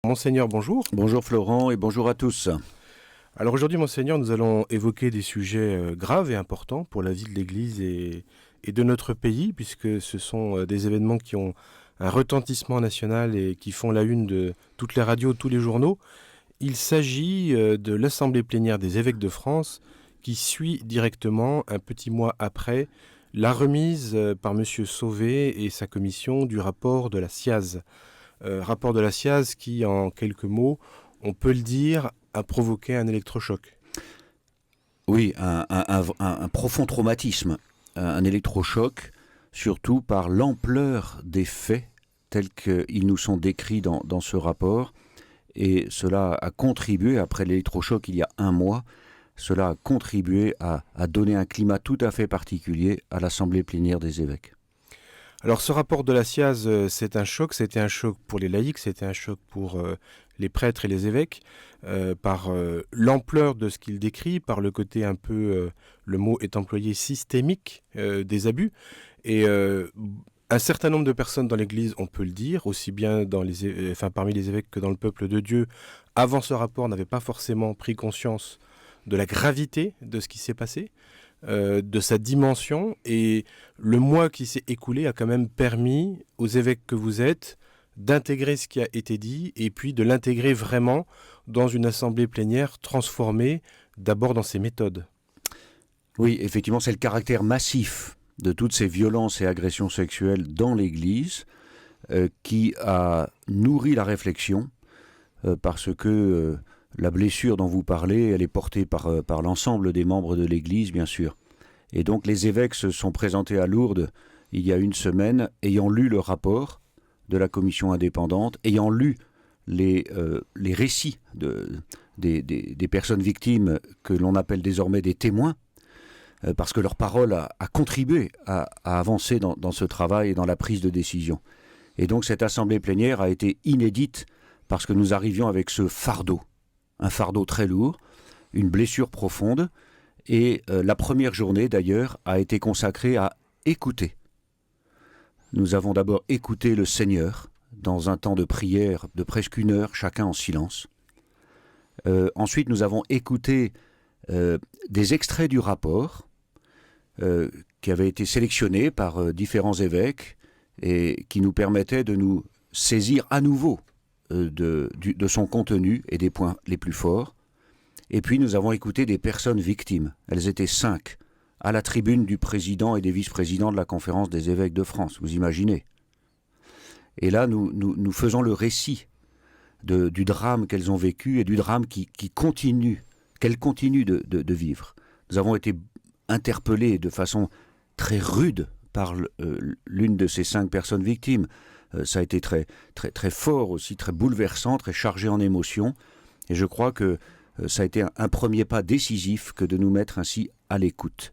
Monseigneur, bonjour. Bonjour Florent et bonjour à tous. Alors aujourd'hui, Monseigneur, nous allons évoquer des sujets graves et importants pour la vie de l'Église et de notre pays, puisque ce sont des événements qui ont un retentissement national et qui font la une de toutes les radios, tous les journaux. Il s'agit de l'Assemblée plénière des évêques de France qui suit directement, un petit mois après, la remise par M. Sauvé et sa commission du rapport de la SIAZ. Rapport de la SIAZ qui, en quelques mots, on peut le dire, a provoqué un électrochoc. Oui, un profond traumatisme, un électrochoc, surtout par l'ampleur des faits tels qu'ils nous sont décrits dans ce rapport. Et cela a contribué, après l'électrochoc il y a un mois, cela a contribué à donner un climat tout à fait particulier à l'Assemblée plénière des évêques. Alors ce rapport de la SIAZ, c'est un choc, c'était un choc pour les laïcs, c'était un choc pour les prêtres et les évêques, par l'ampleur de ce qu'il décrit, par le côté un peu, le mot est employé, systémique des abus. Et un certain nombre de personnes dans l'Église, on peut le dire, aussi bien parmi les évêques que dans le peuple de Dieu, avant ce rapport, n'avaient pas forcément pris conscience de la gravité de ce qui s'est passé. De sa dimension, et le mois qui s'est écoulé a quand même permis aux évêques que vous êtes d'intégrer ce qui a été dit et puis de l'intégrer vraiment dans une assemblée plénière transformée d'abord dans ses méthodes. Oui, effectivement, c'est le caractère massif de toutes ces violences et agressions sexuelles dans l'Église qui a nourri la réflexion parce que la blessure dont vous parlez, elle est portée par l'ensemble des membres de l'Église, bien sûr. Et donc les évêques se sont présentés à Lourdes il y a une semaine, ayant lu le rapport de la commission indépendante, ayant lu les récits des personnes victimes que l'on appelle désormais des témoins, parce que leur parole a contribué à avancer dans ce travail et dans la prise de décision. Et donc cette assemblée plénière a été inédite parce que nous arrivions avec ce fardeau. Un fardeau très lourd, une blessure profonde, et la première journée d'ailleurs a été consacrée à écouter. Nous avons d'abord écouté le Seigneur dans un temps de prière de presque 1 heure, chacun en silence. Ensuite, nous avons écouté des extraits du rapport qui avaient été sélectionnés par différents évêques et qui nous permettaient de nous saisir à nouveau de son contenu et des points les plus forts. Et puis nous avons écouté des personnes victimes. Elles étaient 5, à la tribune du président et des vice-présidents de la Conférence des évêques de France, vous imaginez. Et là, nous faisons le récit du drame qu'elles ont vécu et du drame qu'elles continuent de vivre. Nous avons été interpellés de façon très rude par l'une de ces 5 personnes victimes. Ça a été très, très, très fort aussi, très bouleversant, très chargé en émotions. Et je crois que ça a été un premier pas décisif que de nous mettre ainsi à l'écoute.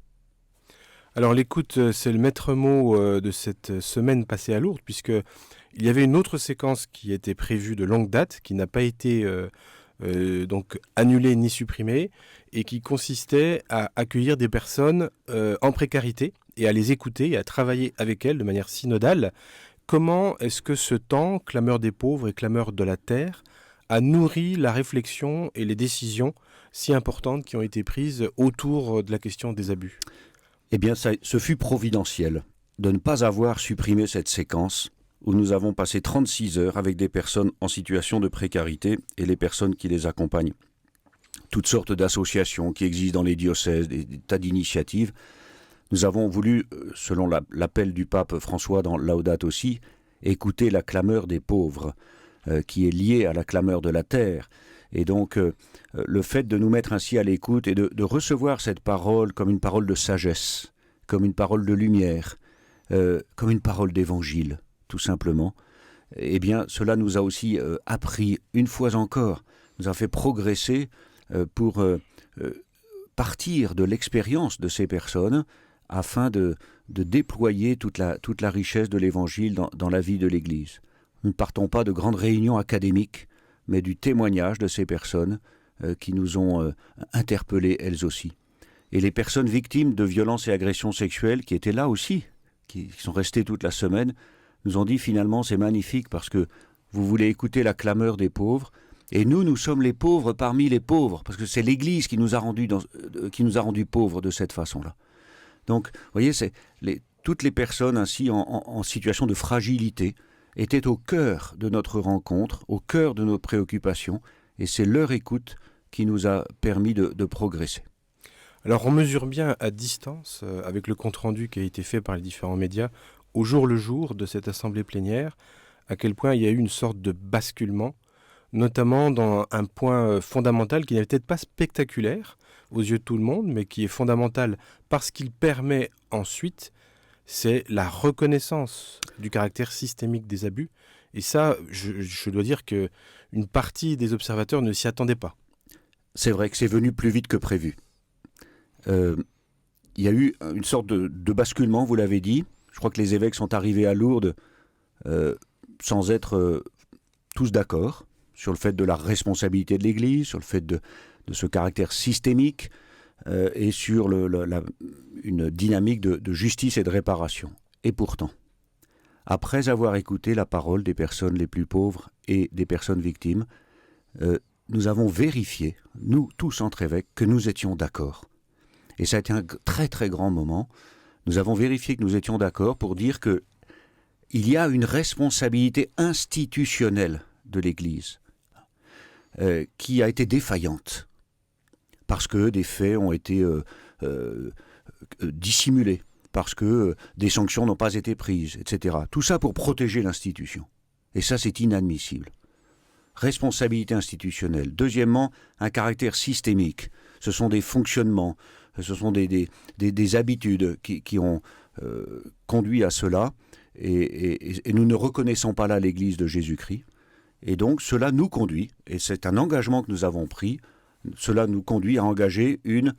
Alors l'écoute, c'est le maître mot de cette semaine passée à Lourdes, puisqu'il y avait une autre séquence qui était prévue de longue date, qui n'a pas été donc annulée ni supprimée, et qui consistait à accueillir des personnes en précarité, et à les écouter et à travailler avec elles de manière synodale. Comment est-ce que ce temps, clameur des pauvres et clameur de la terre, a nourri la réflexion et les décisions si importantes qui ont été prises autour de la question des abus ? Eh bien, ce fut providentiel de ne pas avoir supprimé cette séquence où nous avons passé 36 heures avec des personnes en situation de précarité et les personnes qui les accompagnent. Toutes sortes d'associations qui existent dans les diocèses, des tas d'initiatives. Nous avons voulu, selon l'appel du pape François dans Laudato Si, écouter la clameur des pauvres, qui est liée à la clameur de la terre. Et donc, le fait de nous mettre ainsi à l'écoute et de recevoir cette parole comme une parole de sagesse, comme une parole de lumière, comme une parole d'évangile, tout simplement, eh bien, cela nous a aussi appris, une fois encore, nous a fait progresser pour partir de l'expérience de ces personnes afin de déployer toute la richesse de l'Évangile dans la vie de l'Église. Nous ne partons pas de grandes réunions académiques, mais du témoignage de ces personnes qui nous ont interpellés elles aussi. Et les personnes victimes de violences et agressions sexuelles qui étaient là aussi, qui sont restées toute la semaine, nous ont dit finalement c'est magnifique parce que vous voulez écouter la clameur des pauvres, et nous sommes les pauvres parmi les pauvres, parce que c'est l'Église qui nous a rendus pauvres de cette façon-là. Donc, vous voyez, toutes les personnes ainsi en situation de fragilité étaient au cœur de notre rencontre, au cœur de nos préoccupations, et c'est leur écoute qui nous a permis de progresser. Alors on mesure bien à distance, avec le compte-rendu qui a été fait par les différents médias, au jour le jour de cette assemblée plénière, à quel point il y a eu une sorte de basculement, notamment dans un point fondamental qui n'est peut-être pas spectaculaire aux yeux de tout le monde, mais qui est fondamental parce qu'il permet ensuite, c'est la reconnaissance du caractère systémique des abus. Et ça, je dois dire qu'une partie des observateurs ne s'y attendait pas. C'est vrai que c'est venu plus vite que prévu. Il y a eu une sorte de basculement, vous l'avez dit. Je crois que les évêques sont arrivés à Lourdes sans être tous d'accord sur le fait de la responsabilité de l'Église, sur le fait de ce caractère systémique et sur une dynamique de justice et de réparation. Et pourtant, après avoir écouté la parole des personnes les plus pauvres et des personnes victimes, nous avons vérifié, nous tous entre évêques, que nous étions d'accord. Et ça a été un très très grand moment. Nous avons vérifié que nous étions d'accord pour dire qu'il y a une responsabilité institutionnelle de l'Église qui a été défaillante parce que des faits ont été dissimulés, parce que des sanctions n'ont pas été prises, etc. Tout ça pour protéger l'institution. Et ça, c'est inadmissible. Responsabilité institutionnelle. Deuxièmement, un caractère systémique. Ce sont des fonctionnements, ce sont des habitudes qui ont conduit à cela, et nous ne reconnaissons pas là l'Église de Jésus-Christ. Et donc cela nous conduit, et c'est un engagement que nous avons pris, cela nous conduit à engager une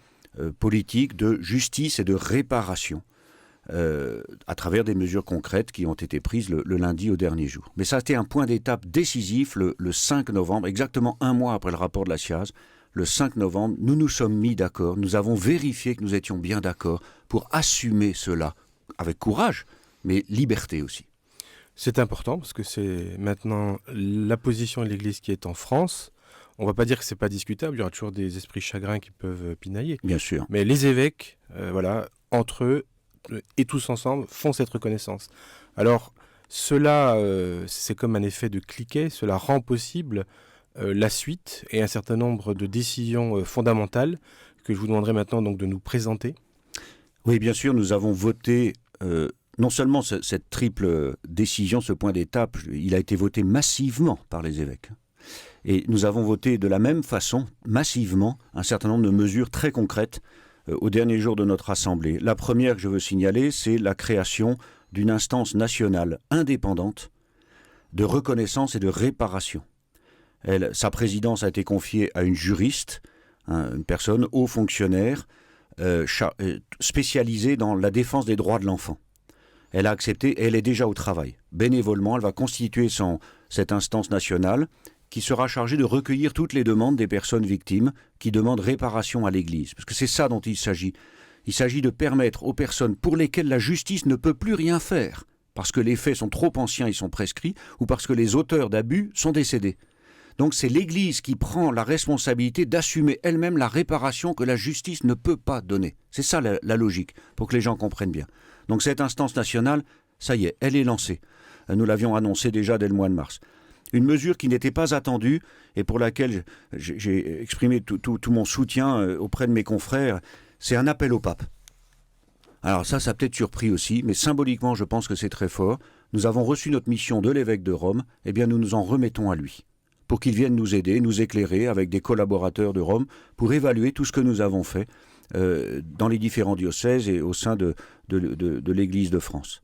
politique de justice et de réparation à travers des mesures concrètes qui ont été prises le lundi au dernier jour. Mais ça a été un point d'étape décisif le 5 novembre, exactement un mois après le rapport de la SIAZ. Le 5 novembre, nous nous sommes mis d'accord, nous avons vérifié que nous étions bien d'accord pour assumer cela avec courage, mais liberté aussi. C'est important parce que c'est maintenant la position de l'Église qui est en France. On ne va pas dire que ce n'est pas discutable, il y aura toujours des esprits chagrins qui peuvent pinailler. Bien sûr. Mais les évêques, entre eux et tous ensemble, font cette reconnaissance. Alors, cela, c'est comme un effet de cliquet, cela rend possible la suite et un certain nombre de décisions fondamentales que je vous demanderai maintenant donc de nous présenter. Oui, bien sûr, nous avons voté non seulement cette triple décision, ce point d'étape, il a été voté massivement par les évêques. Et nous avons voté de la même façon, massivement, un certain nombre de mesures très concrètes au dernier jour de notre Assemblée. La première que je veux signaler, c'est la création d'une instance nationale indépendante de reconnaissance et de réparation. Sa présidence a été confiée à une juriste, une personne, haut fonctionnaire, spécialisée dans la défense des droits de l'enfant. Elle a accepté et elle est déjà au travail. Bénévolement, elle va constituer cette instance nationale qui sera chargée de recueillir toutes les demandes des personnes victimes qui demandent réparation à l'Église. Parce que c'est ça dont il s'agit. Il s'agit de permettre aux personnes pour lesquelles la justice ne peut plus rien faire, parce que les faits sont trop anciens, ils sont prescrits, ou parce que les auteurs d'abus sont décédés. Donc c'est l'Église qui prend la responsabilité d'assumer elle-même la réparation que la justice ne peut pas donner. C'est ça la logique, pour que les gens comprennent bien. Donc cette instance nationale, ça y est, elle est lancée. Nous l'avions annoncé déjà dès le mois de mars. Une mesure qui n'était pas attendue et pour laquelle j'ai exprimé tout mon soutien auprès de mes confrères, c'est un appel au pape. Alors ça a peut-être surpris aussi, mais symboliquement je pense que c'est très fort. Nous avons reçu notre mission de l'évêque de Rome, eh bien nous nous en remettons à lui, pour qu'il vienne nous aider, nous éclairer avec des collaborateurs de Rome, pour évaluer tout ce que nous avons fait dans les différents diocèses et au sein de l'Église de France.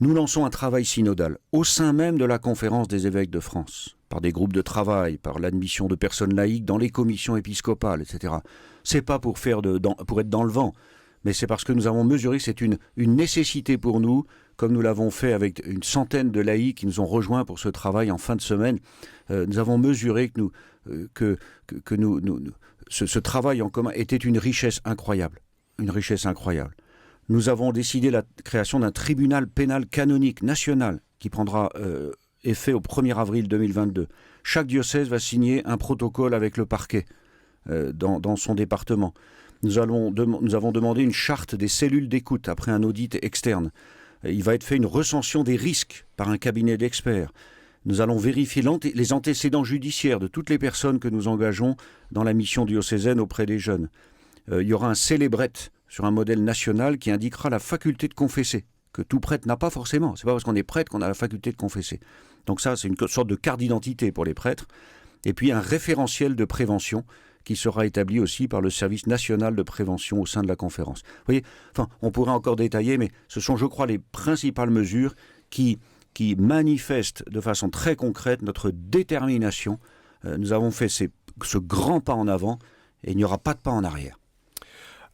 Nous lançons un travail synodal au sein même de la conférence des évêques de France, par des groupes de travail, par l'admission de personnes laïques dans les commissions épiscopales, etc. C'est pas pour être dans le vent, mais c'est parce que nous avons mesuré que c'est une nécessité pour nous, comme nous l'avons fait avec une centaine de laïcs qui nous ont rejoints pour ce travail en fin de semaine. Nous avons mesuré que ce travail en commun était une richesse incroyable. Une richesse incroyable. Nous avons décidé la création d'un tribunal pénal canonique national qui prendra effet au 1er avril 2022. Chaque diocèse va signer un protocole avec le parquet dans son département. Nous avons demandé une charte des cellules d'écoute après un audit externe. Il va être fait une recension des risques par un cabinet d'experts. Nous allons vérifier les antécédents judiciaires de toutes les personnes que nous engageons dans la mission diocésaine auprès des jeunes. Il y aura un célébrette sur un modèle national qui indiquera la faculté de confesser, que tout prêtre n'a pas forcément. C'est pas parce qu'on est prêtre qu'on a la faculté de confesser. Donc ça, c'est une sorte de carte d'identité pour les prêtres. Et puis un référentiel de prévention qui sera établi aussi par le service national de prévention au sein de la conférence. Vous voyez, on pourrait encore détailler, mais ce sont, je crois, les principales mesures qui manifestent de façon très concrète notre détermination. Nous avons fait ce grand pas en avant et il n'y aura pas de pas en arrière.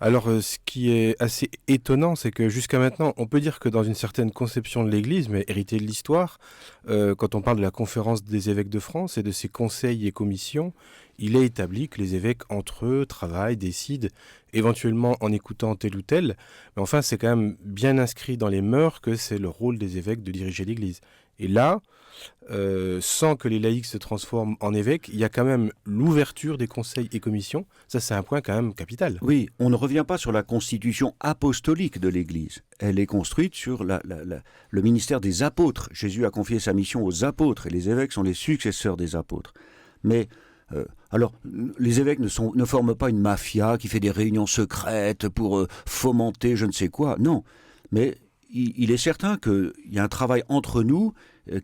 Alors, ce qui est assez étonnant, c'est que jusqu'à maintenant, on peut dire que dans une certaine conception de l'Église, mais héritée de l'histoire, quand on parle de la conférence des évêques de France et de ses conseils et commissions, il est établi que les évêques, entre eux, travaillent, décident, éventuellement en écoutant tel ou tel. Mais enfin, c'est quand même bien inscrit dans les mœurs que c'est le rôle des évêques de diriger l'Église. Et là, sans que les laïcs se transforment en évêques, il y a quand même l'ouverture des conseils et commissions. Ça, c'est un point quand même capital. Oui, on ne revient pas sur la constitution apostolique de l'Église. Elle est construite sur le ministère des apôtres. Jésus a confié sa mission aux apôtres et les évêques sont les successeurs des apôtres. Mais alors, les évêques ne forment pas une mafia qui fait des réunions secrètes pour fomenter je ne sais quoi. Non, mais il est certain qu'il y a un travail entre nous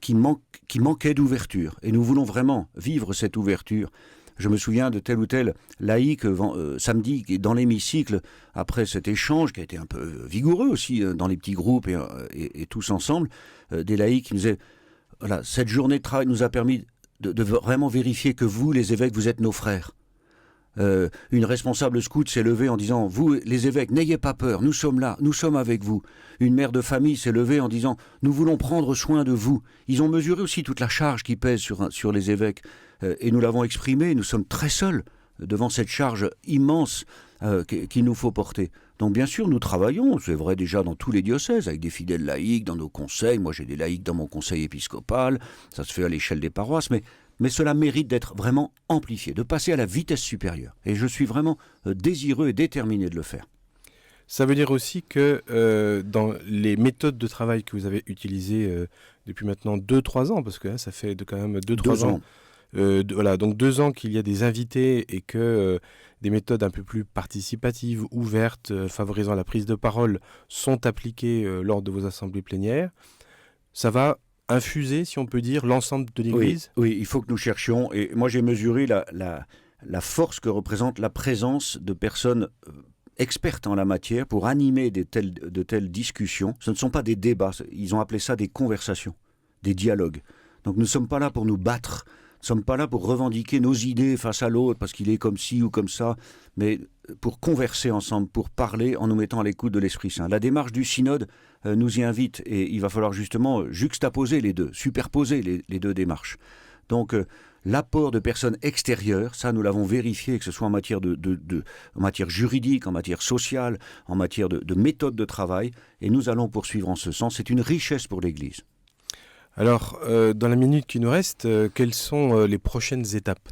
qui manquait d'ouverture. Et nous voulons vraiment vivre cette ouverture. Je me souviens de tel ou tel laïc samedi dans l'hémicycle, après cet échange qui a été un peu vigoureux aussi dans les petits groupes et tous ensemble, des laïcs qui nous disaient voilà, cette journée de travail nous a permis de vraiment vérifier que vous, les évêques, vous êtes nos frères. Une responsable scout s'est levée en disant « Vous, les évêques, n'ayez pas peur, nous sommes là, nous sommes avec vous. » Une mère de famille s'est levée en disant « Nous voulons prendre soin de vous. » Ils ont mesuré aussi toute la charge qui pèse sur les évêques. Et nous l'avons exprimé, nous sommes très seuls devant cette charge immense qu'il nous faut porter. Donc bien sûr, nous travaillons, c'est vrai déjà dans tous les diocèses, avec des fidèles laïcs dans nos conseils. Moi, j'ai des laïcs dans mon conseil épiscopal, ça se fait à l'échelle des paroisses, mais cela mérite d'être vraiment amplifié, de passer à la vitesse supérieure. Et je suis vraiment désireux et déterminé de le faire. Ça veut dire aussi que dans les méthodes de travail que vous avez utilisées depuis maintenant 2-3 ans, parce que ça fait quand même 2-3 ans. Voilà, donc 2 ans qu'il y a des invités et que des méthodes un peu plus participatives, ouvertes, favorisant la prise de parole sont appliquées lors de vos assemblées plénières. Ça va infuser, si on peut dire, l'ensemble de l'Église ? Oui, il faut que nous cherchions. Et moi, j'ai mesuré la force que représente la présence de personnes expertes en la matière pour animer de telles discussions. Ce ne sont pas des débats, ils ont appelé ça des conversations, des dialogues. Donc nous ne sommes pas là pour nous battre. Nous ne sommes pas là pour revendiquer nos idées face à l'autre parce qu'il est comme ci ou comme ça, mais pour converser ensemble, pour parler en nous mettant à l'écoute de l'Esprit Saint. La démarche du synode nous y invite et il va falloir justement juxtaposer les deux, superposer les deux démarches. Donc l'apport de personnes extérieures, ça nous l'avons vérifié, que ce soit en matière, en matière juridique, en matière sociale, en matière de méthode de travail, et nous allons poursuivre en ce sens. C'est une richesse pour l'Église. Alors, dans la minute qui nous reste, quelles sont les prochaines étapes ?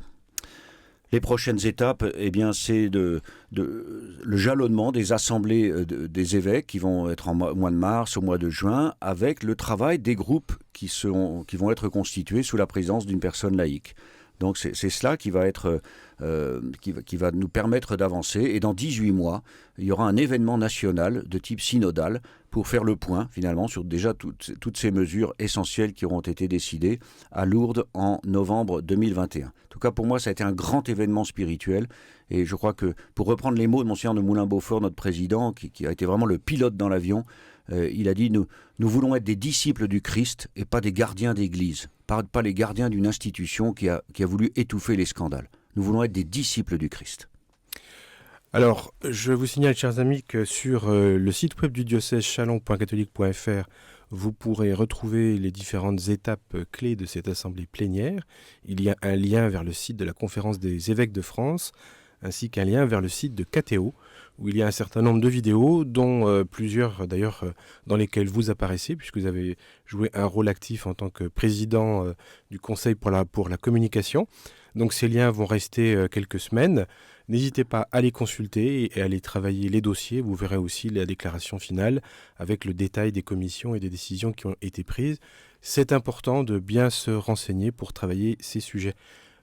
Les prochaines étapes, eh bien, c'est le jalonnement des assemblées des évêques qui vont être au mois de mars, au mois de juin, avec le travail des groupes qui vont être constitués sous la présidence d'une personne laïque. Donc c'est cela qui va nous permettre d'avancer. Et dans 18 mois, il y aura un événement national de type synodal pour faire le point finalement sur déjà toutes ces mesures essentielles qui auront été décidées à Lourdes en novembre 2021. En tout cas pour moi ça a été un grand événement spirituel et je crois que pour reprendre les mots de Monseigneur de Moulin-Beaufort, notre président, qui a été vraiment le pilote dans l'avion, il a dit nous voulons être des disciples du Christ et pas des gardiens d'église, pas les gardiens d'une institution qui a voulu étouffer les scandales. Nous voulons être des disciples du Christ. Alors, je vous signale, chers amis, que sur le site web du diocèse chalon.catholique.fr, vous pourrez retrouver les différentes étapes clés de cette assemblée plénière. Il y a un lien vers le site de la Conférence des évêques de France, ainsi qu'un lien vers le site de KTO, où il y a un certain nombre de vidéos, dont plusieurs d'ailleurs dans lesquelles vous apparaissez, puisque vous avez joué un rôle actif en tant que président du Conseil pour la communication. Donc ces liens vont rester quelques semaines. N'hésitez pas à les consulter et à aller travailler les dossiers. Vous verrez aussi la déclaration finale avec le détail des commissions et des décisions qui ont été prises. C'est important de bien se renseigner pour travailler ces sujets.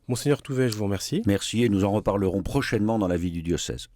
Monseigneur Touvet, je vous remercie. Merci et nous en reparlerons prochainement dans la vie du diocèse.